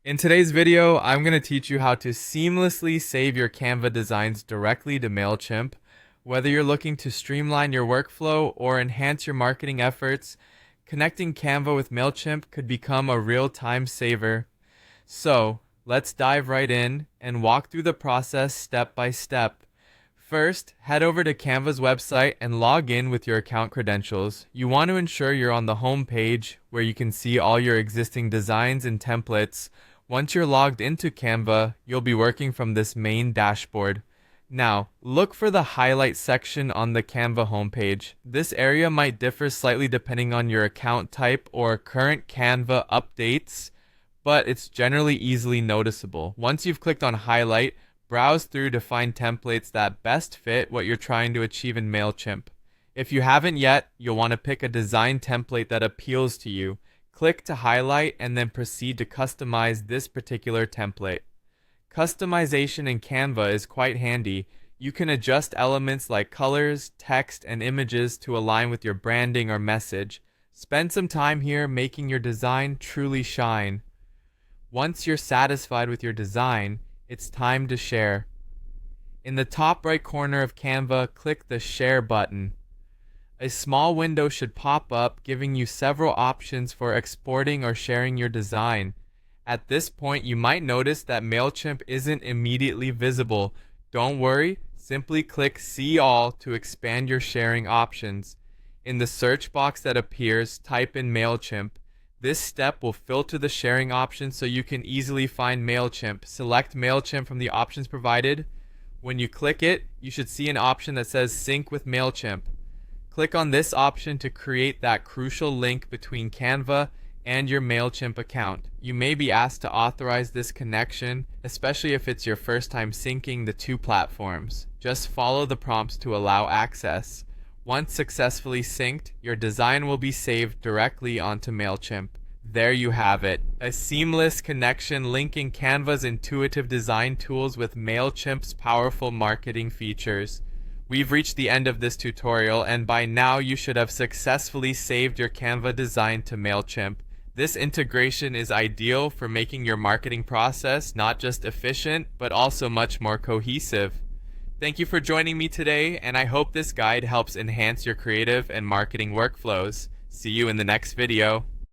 In today's video, I'm going to teach you how to seamlessly save your Canva designs directly to Mailchimp. Whether you're looking to streamline your workflow or enhance your marketing efforts, connecting Canva with Mailchimp could become a real time saver. So, let's dive right in and walk through the process step by step. First, head over to Canva's website and log in with your account credentials. You want to ensure you're on the home page where you can see all your existing designs and templates. Once you're logged into Canva, you'll be working from this main dashboard. Now, look for the highlight section on the Canva homepage. This area might differ slightly depending on your account type or current Canva updates, but it's generally easily noticeable. Once you've clicked on highlight, browse through to find templates that best fit what you're trying to achieve in Mailchimp. If you haven't yet, you'll want to pick a design template that appeals to you. Click to highlight and then proceed to customize this particular template. Customization in Canva is quite handy. You can adjust elements like colors, text, and images to align with your branding or message. Spend some time here making your design truly shine. Once you're satisfied with your design, it's time to share. In the top right corner of Canva, click the Share button. A small window should pop up, giving you several options for exporting or sharing your design. At this point, you might notice that Mailchimp isn't immediately visible. Don't worry, simply click See All to expand your sharing options. In the search box that appears, type in Mailchimp. This step will filter the sharing options so you can easily find Mailchimp. Select Mailchimp from the options provided. When you click it, you should see an option that says Sync with Mailchimp. Click on this option to create that crucial link between Canva and your Mailchimp account. You may be asked to authorize this connection, especially if it's your first time syncing the two platforms. Just follow the prompts to allow access. Once successfully synced, your design will be saved directly onto Mailchimp. There you have it, a seamless connection linking Canva's intuitive design tools with Mailchimp's powerful marketing features. We've reached the end of this tutorial, and by now you should have successfully saved your Canva design to Mailchimp. This integration is ideal for making your marketing process not just efficient, but also much more cohesive. Thank you for joining me today, and I hope this guide helps enhance your creative and marketing workflows. See you in the next video.